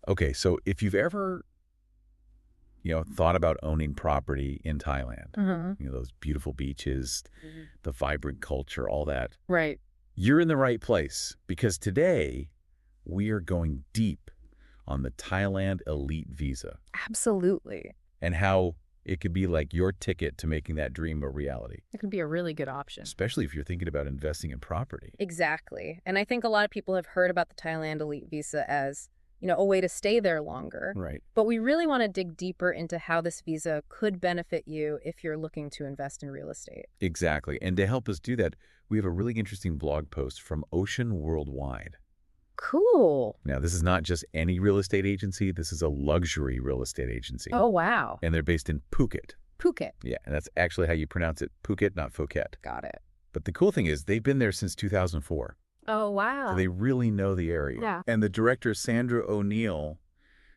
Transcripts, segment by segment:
Okay, so if you've ever, thought about owning property in Thailand, those beautiful beaches, the vibrant culture, all that, Right. you're in the right place because today we are going deep on the Thailand Elite Visa Absolutely. and how it could be like your ticket to making that dream a reality, It could be a really good option. especially if you're thinking about investing in property. Exactly. And I think a lot of people have heard about the Thailand Elite Visa as, a way to stay there longer. Right. But we really want to dig deeper into how this visa could benefit you if you're looking to invest in real estate. Exactly. And to help us do that, we have a really interesting blog post from Ocean Worldwide. Cool. Now, this is not just any real estate agency. This is a luxury real estate agency. Oh, wow. And they're based in Phuket. Phuket. Yeah, and that's actually how you pronounce it. Phuket, not Phuket. Got it. But the cool thing is they've been there since 2004. Oh, wow. So they really know the area. Yeah. And the director, Sandra O'Neill,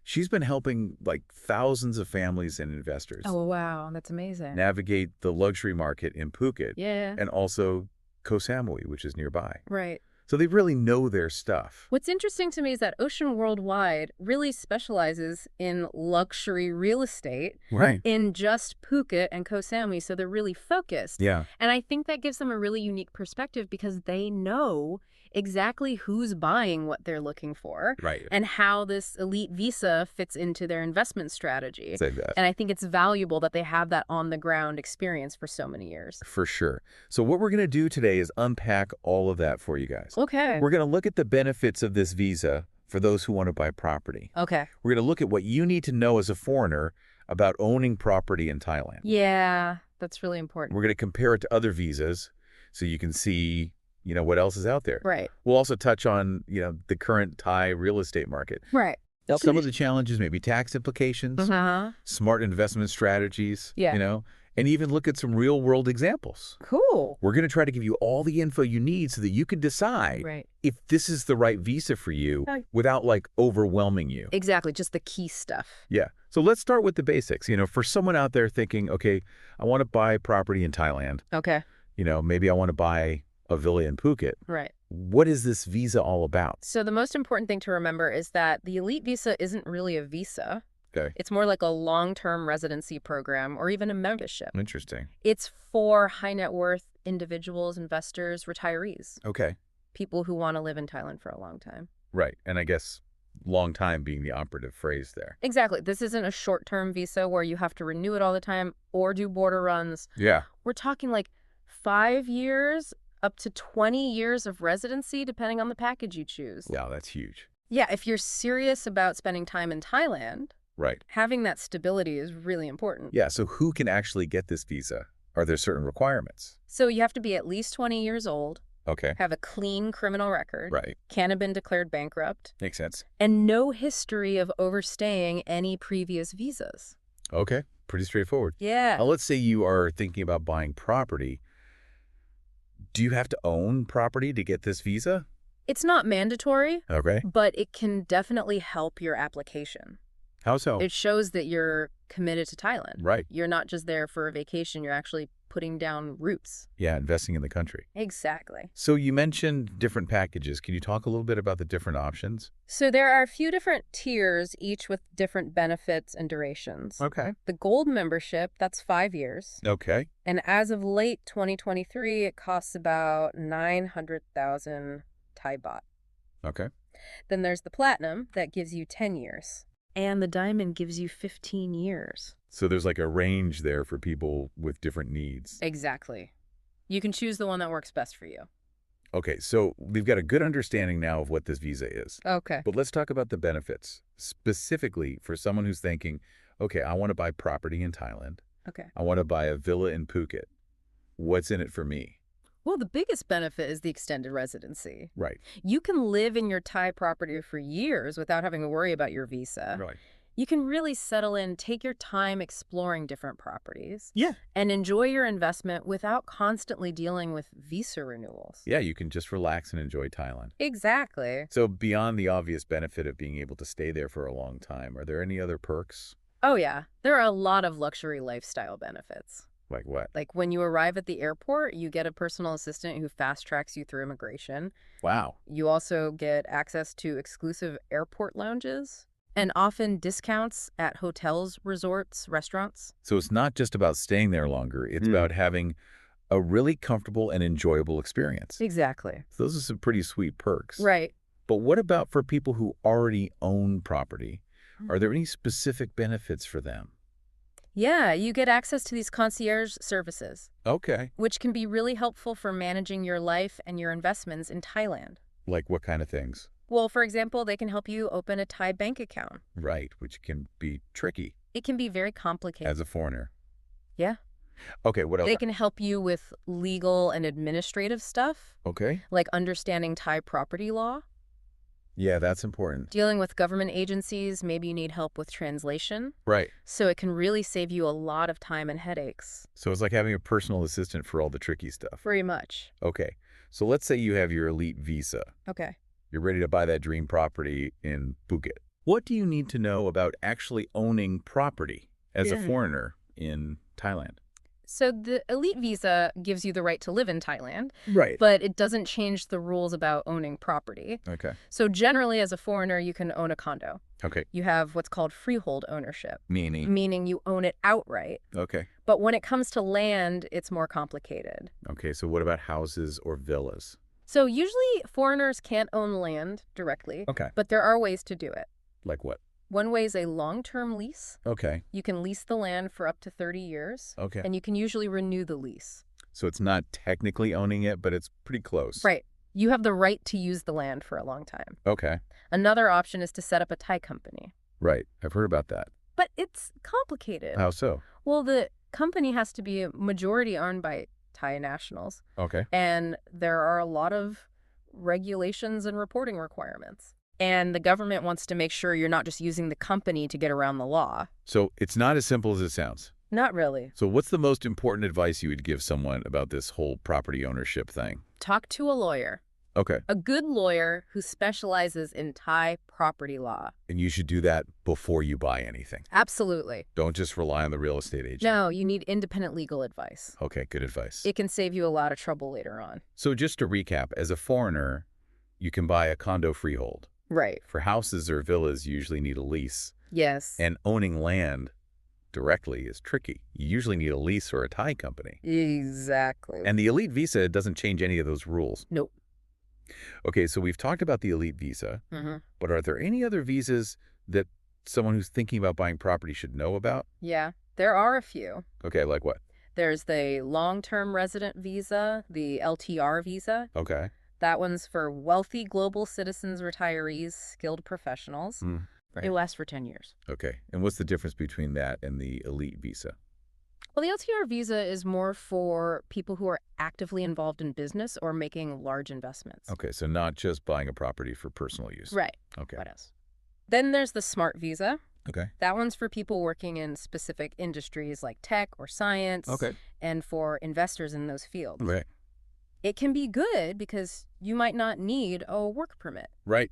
she's been helping like thousands of families and investors Oh, wow. That's amazing. navigate the luxury market in Phuket Yeah. and also Koh Samui, which is nearby. Right. So they really know their stuff. What's interesting to me is that Ocean Worldwide really specializes in luxury real estate Right. in just Phuket and Koh Samui, so they're really focused. Yeah. And I think that gives them a really unique perspective because they know exactly who's buying what they're looking for Right. and how this elite visa fits into their investment strategy. Say that. And I think it's valuable that they have that on-the-ground experience for so many years. For sure. So what we're going to do today is unpack all of that for you guys. Okay. We're going to look at the benefits of this visa for those who want to buy property. Okay. We're going to look at what you need to know as a foreigner about owning property in Thailand. Yeah, that's really important. We're going to compare it to other visas so you can see, what else is out there. Right. We'll also touch on, the current Thai real estate market. Right. Some of the challenges, maybe tax implications, Uh-huh. smart investment strategies, Yeah. And even look at some real world examples. Cool. We're going to try to give you all the info you need so that you can decide Right. if this is the right visa for you Right. without overwhelming you. Exactly. Just the key stuff. Yeah. So let's start with the basics. For someone out there thinking, okay, I want to buy property in Thailand. Okay. Maybe I want to buy a villa in Phuket. Right. What is this visa all about? So the most important thing to remember is that the Elite Visa isn't really a visa. Okay. It's more like a long-term residency program or even a membership. Interesting. It's for high net worth individuals, investors, retirees, Okay. people who want to live in Thailand for a long time. Right. And I guess long time being the operative phrase there. Exactly. This isn't a short-term visa where you have to renew it all the time or do border runs. Yeah. We're talking like 5 years up to 20 years of residency, depending on the package you choose. Wow, that's huge. Yeah, if you're serious about spending time in Thailand, Right. having that stability is really important. Yeah. So who can actually get this visa? Are there certain requirements? So you have to be at least 20 years old, Okay. have a clean criminal record, Right. can't have been declared bankrupt, Makes sense. and no history of overstaying any previous visas. Okay. Pretty straightforward. Yeah. Now, let's say you are thinking about buying property. Do you have to own property to get this visa? It's not mandatory, Okay. but it can definitely help your application. How so? It shows that you're committed to Thailand. Right. You're not just there for a vacation, you're actually putting down roots. Yeah, investing in the country. Exactly. So you mentioned different packages. Can you talk a little bit about the different options? So there are a few different tiers, each with different benefits and durations. Okay. The gold membership, that's 5 years. Okay. And as of late 2023, it costs about 900,000 Thai baht. Okay. Then there's the platinum, that gives you 10 years. And the diamond gives you 15 years. So there's like a range there for people with different needs. Exactly. You can choose the one that works best for you. Okay, so we've got a good understanding now of what this visa is. Okay. But let's talk about the benefits, specifically for someone who's thinking, okay, I want to buy property in Thailand. Okay. I want to buy a villa in Phuket. What's in it for me? Well, the biggest benefit is the extended residency. Right. You can live in your Thai property for years without having to worry about your visa. Right. You can really settle in, take your time exploring different properties. Yeah. And enjoy your investment without constantly dealing with visa renewals. Yeah, you can just relax and enjoy Thailand. Exactly. So beyond the obvious benefit of being able to stay there for a long time, are there any other perks? Oh, yeah. There are a lot of luxury lifestyle benefits. Like what? Like when you arrive at the airport, you get a personal assistant who fast tracks you through immigration. Wow. You also get access to exclusive airport lounges. and often discounts at hotels, resorts, restaurants. So it's not just about staying there longer. It's about having a really comfortable and enjoyable experience. Exactly. So those are some pretty sweet perks. Right. But what about for people who already own property? Are Mhm. there any specific benefits for them? Yeah, you get access to these concierge services, Okay. which can be really helpful for managing your life and your investments in Thailand. Like what kind of things? Well, for example, they can help you open a Thai bank account. Right, which can be tricky It can be very complicated. as a foreigner. Yeah. Okay, what else? They can help you with legal and administrative stuff, Okay. like understanding Thai property law. Yeah, that's important. Dealing with government agencies, maybe you need help with translation. Right. So it can really save you a lot of time and headaches. So it's like having a personal assistant for all the tricky stuff. Very much. Okay. So let's say you have your elite visa. Okay. You're ready to buy that dream property in Phuket. What do you need to know about actually owning property as a Yeah. foreigner in Thailand? So the Elite Visa gives you the right to live in Thailand, Right. but it doesn't change the rules about owning property. Okay. So generally, as a foreigner, you can own a condo. Okay. You have what's called freehold ownership, Meaning. meaning you own it outright. Okay. But when it comes to land, it's more complicated. Okay, so what about houses or villas? So usually foreigners can't own land directly, Okay. but there are ways to do it. Like what? One way is a long-term lease. Okay. You can lease the land for up to 30 years, Okay. and you can usually renew the lease. So it's not technically owning it, but it's pretty close. Right. You have the right to use the land for a long time. Okay. Another option is to set up a Thai company. Right. I've heard about that. But it's complicated. How so? Well, the company has to be majority owned by Thai nationals, Okay. and there are a lot of regulations and reporting requirements. And the government wants to make sure you're not just using the company to get around the law. So it's not as simple as it sounds. Not really. So what's the most important advice you would give someone about this whole property ownership thing? Talk to a lawyer. Okay. A good lawyer who specializes in Thai property law. And you should do that before you buy anything. Absolutely. Don't just rely on the real estate agent. No, you need independent legal advice. Okay, good advice. It can save you a lot of trouble later on. So just to recap, as a foreigner, you can buy a condo freehold. Right. For houses or villas, you usually need a lease. Yes. And owning land directly is tricky. You usually need a lease or a Thai company. Exactly. And the Elite Visa doesn't change any of those rules. Nope. Okay, so we've talked about the Elite Visa, but are there any other visas that someone who's thinking about buying property should know about? Yeah, there are a few. Okay, like what? There's the long-term resident visa, the LTR visa. Okay. That one's for wealthy global citizens, retirees, skilled professionals. Right. It lasts for 10 years. Okay, and what's the difference between that and the Elite Visa? Well, the LTR visa is more for people who are actively involved in business or making large investments. Okay, so not just buying a property for personal use. Right. Okay. What else? Then there's the SMART visa. Okay. That one's for people working in specific industries like tech or science. Okay. And for investors in those fields. Right. It can be good because you might not need a work permit, Right.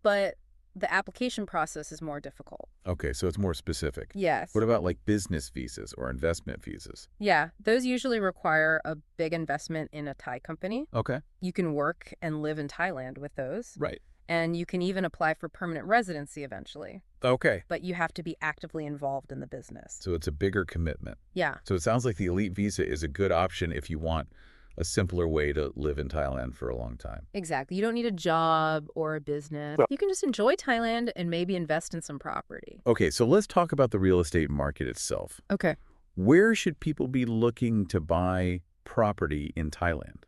but the application process is more difficult. Okay, so it's more specific. Yes. What about like business visas or investment visas? Yeah, those usually require a big investment in a Thai company. Okay. You can work and live in Thailand with those. Right. And you can even apply for permanent residency eventually. Okay. But you have to be actively involved in the business. So it's a bigger commitment. Yeah. So it sounds like the Elite Visa is a good option if you want a simpler way to live in Thailand for a long time. Exactly. You don't need a job or a business. You can just enjoy Thailand and maybe invest in some property. Okay, so let's talk about the real estate market itself. Okay. Where should people be looking to buy property in Thailand?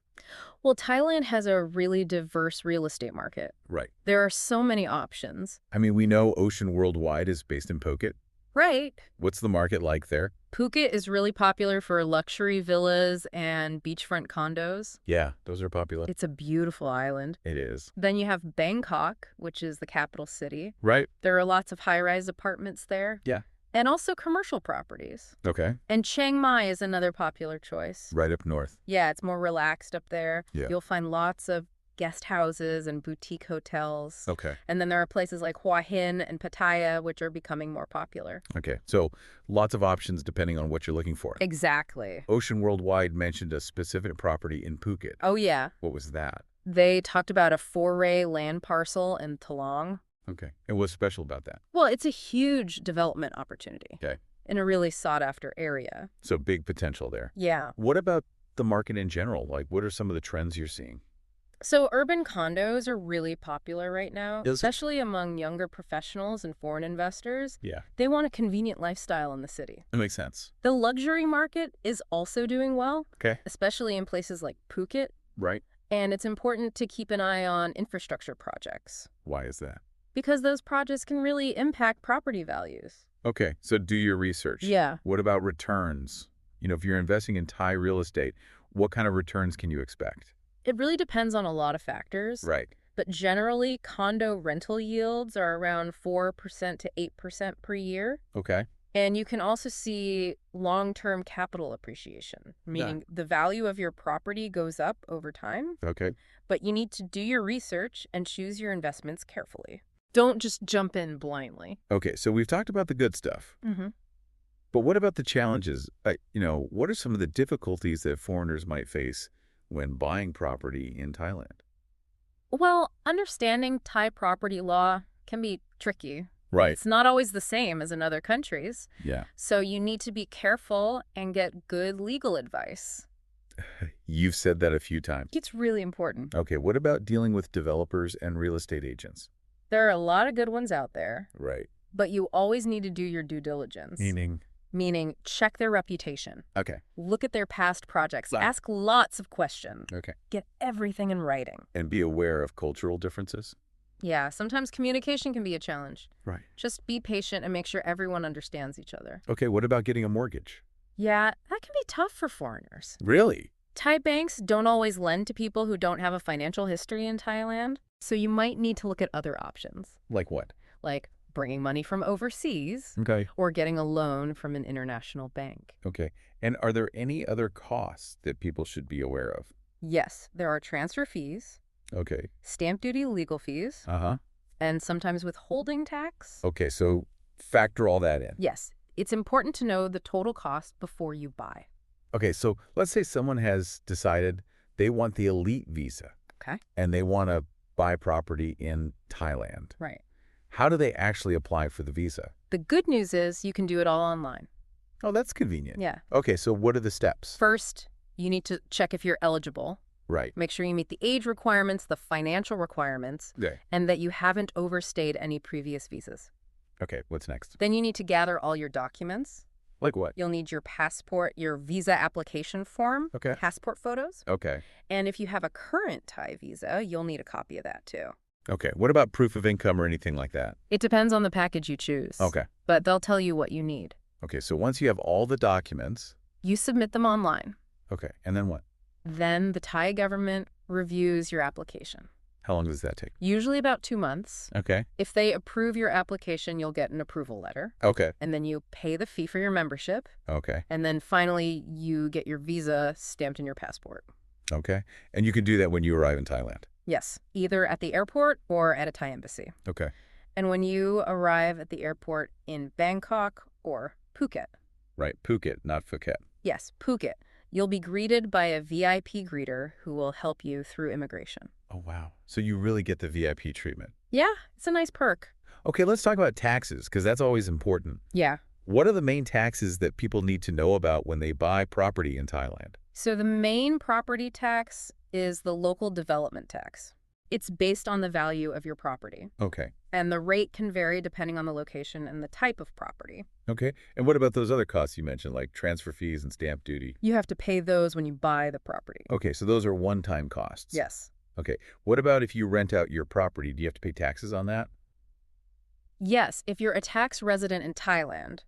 Well, Thailand has a really diverse real estate market. Right. There are so many options. I mean, we know Ocean Worldwide is based in Phuket. Right. What's the market like there? Phuket is really popular for luxury villas and beachfront condos. Yeah, those are popular. It's a beautiful island. It is. Then you have Bangkok, which is the capital city. Right. There are lots of high-rise apartments there. Yeah. And also commercial properties. Okay. And Chiang Mai is another popular choice. Right up north. Yeah, it's more relaxed up there. Yeah. You'll find lots of guest houses and boutique hotels. Okay. And then there are places like Hua Hin and Pattaya, which are becoming more popular. Okay. So lots of options depending on what you're looking for. Exactly. Ocean Worldwide mentioned a specific property in Phuket. Oh, yeah. What was that? They talked about a 4-ray land parcel in Talong. Okay. And what's special about that? Well, it's a huge development opportunity Okay. in a really sought-after area. So big potential there. Yeah. What about the market in general? Like, what are some of the trends you're seeing? So urban condos are really popular right now, Is it? especially among younger professionals and foreign investors. Yeah. They want a convenient lifestyle in the city. That makes sense. The luxury market is also doing well, Okay. especially in places like Phuket, Right. and it's important to keep an eye on infrastructure projects Why is that? because those projects can really impact property values. Okay. So do your research. Yeah. What about returns? If you're investing in Thai real estate, what kind of returns can you expect? It really depends on a lot of factors, Right. but generally condo rental yields are around 4% to 8% per year. Okay. And you can also see long-term capital appreciation, meaning the value of your property goes up over time, Okay. but you need to do your research and choose your investments carefully. Don't just jump in blindly. Okay. So we've talked about the good stuff, but what about the challenges? What are some of the difficulties that foreigners might face when buying property in Thailand? Well, understanding Thai property law can be tricky. Right. It's not always the same as in other countries. Yeah. So you need to be careful and get good legal advice. You've said that a few times. It's really important. Okay. What about dealing with developers and real estate agents? There are a lot of good ones out there, Right. but you always need to do your due diligence. Meaning check their reputation. Okay. Look at their past projects. Right. Ask lots of questions. Okay. Get everything in writing. And be aware of cultural differences? Yeah, sometimes communication can be a challenge. Right. Just be patient and make sure everyone understands each other. Okay. What about getting a mortgage? Yeah, that can be tough for foreigners. Really? Thai banks don't always lend to people who don't have a financial history in Thailand, so you might need to look at other options, Like what? like bringing money from overseas Okay. or getting a loan from an international bank. Okay. And are there any other costs that people should be aware of? Yes, there are transfer fees, Okay. stamp duty legal fees, Uh-huh. and sometimes withholding tax. Okay. So factor all that in. Yes, it's important to know the total cost before you buy. Okay. So let's say someone has decided they want the Elite Visa Okay. and they want to buy property in Thailand. Right. How do they actually apply for the visa? The good news is you can do it all online. Oh, that's convenient. Yeah. Okay. So what are the steps? First, you need to check if you're eligible. Right. Make sure you meet the age requirements, the financial requirements, Yeah. and that you haven't overstayed any previous visas. Okay. What's next? Then you need to gather all your documents. Like what? You'll need your passport, your visa application form, Okay. passport photos. Okay. And if you have a current Thai visa, you'll need a copy of that too. Okay. What about proof of income or anything like that? It depends on the package you choose. Okay. But they'll tell you what you need. Okay. So once you have all the documents, You submit them online. okay. And then what? Then the Thai government reviews your application. How long does that take? Usually about 2 months. Okay. If they approve your application, you'll get an approval letter. Okay. And then you pay the fee for your membership. Okay. And then finally, you get your visa stamped in your passport. Okay. And you can do that when you arrive in Thailand. Yes, either at the airport or at a Thai embassy. Okay. And when you arrive at the airport in Bangkok or Phuket, Right. Phuket, not Phuket. yes, Phuket, you'll be greeted by a VIP greeter who will help you through immigration. Oh, wow. So you really get the VIP treatment. Yeah, it's a nice perk. Okay, let's talk about taxes, because that's always important. Yeah. What are the main taxes that people need to know about when they buy property in Thailand? So the main property tax is the local development tax. It's based on the value of your property, Okay. and the rate can vary depending on the location and the type of property. Okay. And what about those other costs you mentioned, like transfer fees and stamp duty? You have to pay those when you buy the property. Okay, so those are one-time costs. Yes. Okay. What about if you rent out your property? Do you have to pay taxes on that? Yes, if you're a tax resident in Thailand,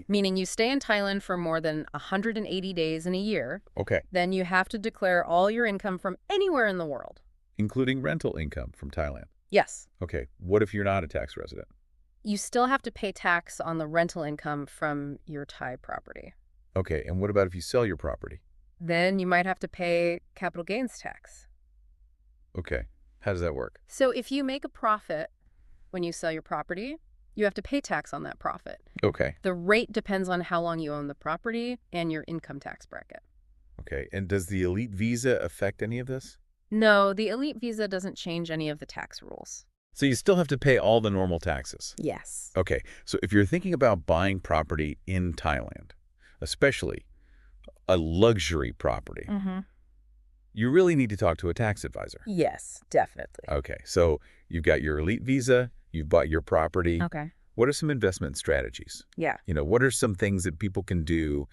meaning you stay in Thailand for more than 180 days in a year, Okay. then you have to declare all your income from anywhere in the world. Including rental income from Thailand. Yes. Okay. What if you're not a tax resident? You still have to pay tax on the rental income from your Thai property. Okay. And what about if you sell your property? Then you might have to pay capital gains tax. Okay. How does that work? So if you make a profit when you sell your property, you have to pay tax on that profit. Okay. The rate depends on how long you own the property and your income tax bracket. Okay. And does the Elite Visa affect any of this? No, the Elite Visa doesn't change any of the tax rules. So you still have to pay all the normal taxes. Yes. Okay, so if you're thinking about buying property in Thailand, especially a luxury property, you really need to talk to a tax advisor. Yes, definitely. Okay, so you've got your Elite Visa, you've bought your property. Okay. What are some investment strategies? Yeah. What are some things that people can do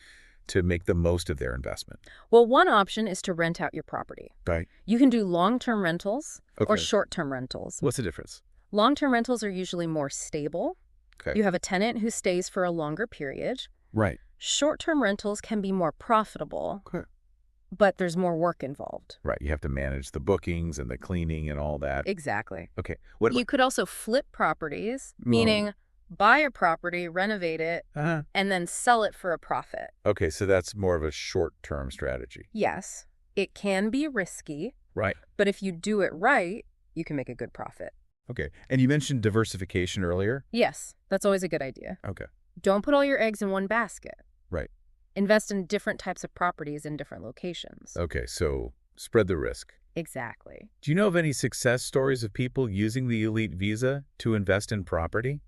to make the most of their investment? Well, one option is to rent out your property. Right. You can do long-term rentals or Okay. short-term rentals. What's the difference? Long-term rentals are usually more stable. Okay. You have a tenant who stays for a longer period. Right. Short-term rentals can be more profitable, Okay. but there's more work involved. Right. You have to manage the bookings and the cleaning and all that. Exactly. Okay. What? You could also flip properties, meaning buy a property, renovate it, and then sell it for a profit. Okay, so that's more of a short-term strategy. Yes, it can be risky, Right. but if you do it right, you can make a good profit. Okay. And you mentioned diversification earlier. Yes, that's always a good idea. Okay. Don't put all your eggs in one basket. Right. Invest in different types of properties in different locations. Okay, so spread the risk. Exactly. Do you know of any success stories of people using the Elite Visa to invest in property?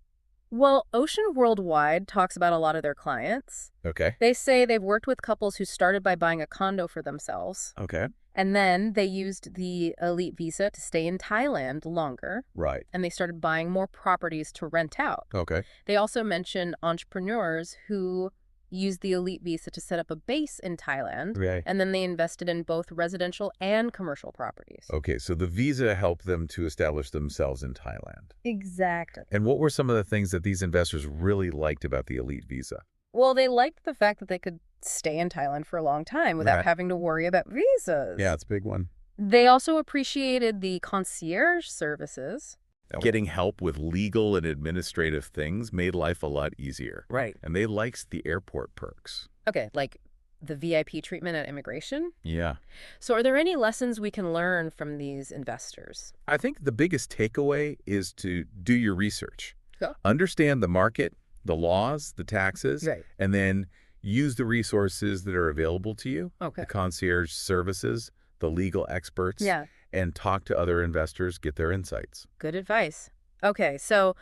Well, Ocean Worldwide talks about a lot of their clients. Okay. They say they've worked with couples who started by buying a condo for themselves, Okay. and then they used the Elite Visa to stay in Thailand longer, Right. and they started buying more properties to rent out. Okay. They also mention entrepreneurs who used the Elite Visa to set up a base in Thailand, Right. and then they invested in both residential and commercial properties. Okay, so the visa helped them to establish themselves in Thailand. Exactly. And what were some of the things that these investors really liked about the Elite Visa? Well, they liked the fact that they could stay in Thailand for a long time without Right. having to worry about visas. Yeah, it's a big one. They also appreciated the concierge services. Getting help with legal and administrative things made life a lot easier. Right. And they liked the airport perks. Okay, like the VIP treatment at immigration. Yeah. So are there any lessons we can learn from these investors? I think the biggest takeaway is to do your research. Yeah. Understand the market, the laws, the taxes, Right. and then use the resources that are available to you, Okay. the concierge services, the legal experts, Yeah. and talk to other investors, get their insights. Good advice. Okay, so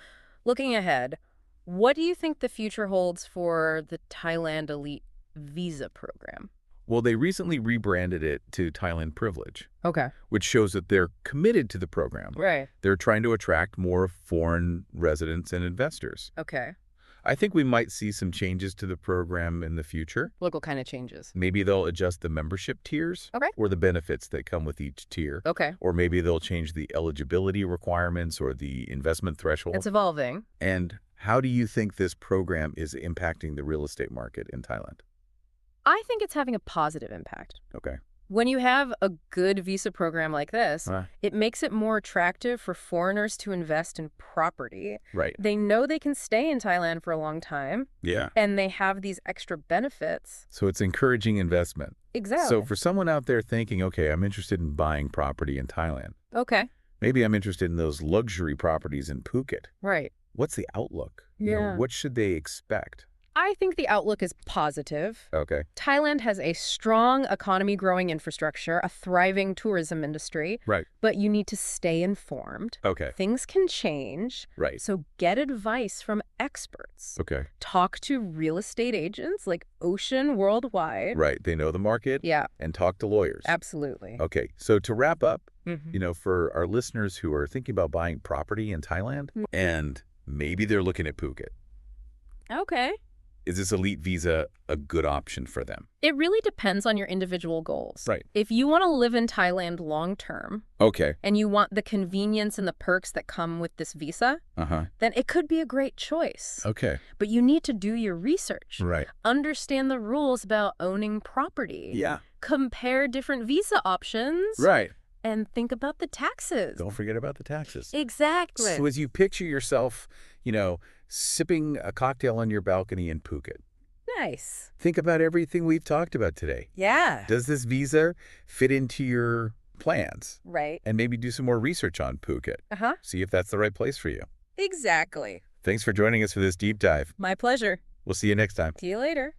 looking ahead, what do you think the future holds for the Thailand Elite Visa program? Well, they recently rebranded it to Thailand Privilege, Okay. which shows that they're committed to the program. Right. They're trying to attract more foreign residents and investors. Okay. I think we might see some changes to the program in the future. What kind of changes? Maybe they'll adjust the membership tiers Okay. or the benefits that come with each tier. Okay. Or maybe they'll change the eligibility requirements or the investment threshold. It's evolving. And how do you think this program is impacting the real estate market in Thailand? I think it's having a positive impact. Okay. When you have a good visa program like this, Uh, it makes it more attractive for foreigners to invest in property. right. They know they can stay in Thailand for a long time, Yeah. and they have these extra benefits. So it's encouraging investment. Exactly. So for someone out there thinking, okay, I'm interested in buying property in Thailand. Okay. Maybe I'm interested in those luxury properties in Phuket. Right. What's the outlook? Yeah. What should they expect? I think the outlook is positive. Okay. Thailand has a strong economy-growing infrastructure, a thriving tourism industry, Right. but you need to stay informed. Okay. Things can change, Right. so get advice from experts. Okay. Talk to real estate agents like Ocean Worldwide. Right. They know the market. Yeah, And talk to lawyers. absolutely. Okay. So to wrap up, Mhm. for our listeners who are thinking about buying property in Thailand and maybe they're looking at Phuket, Okay. is this Elite Visa a good option for them? It really depends on your individual goals. Right. If you want to live in Thailand long term Okay. and you want the convenience and the perks that come with this visa, Uh-huh. then it could be a great choice. Okay. But you need to do your research. Right. Understand the rules about owning property. Yeah. Compare different visa options. Right. And think about the taxes. Don't forget about the taxes. Exactly. So as you picture yourself, sipping a cocktail on your balcony in Phuket, Nice. think about everything we've talked about today. Yeah. Does this visa fit into your plans? Right. And maybe do some more research on Phuket. Uh-huh. See if that's the right place for you. Exactly. Thanks for joining us for this deep dive. My pleasure. We'll see you next time. See you later.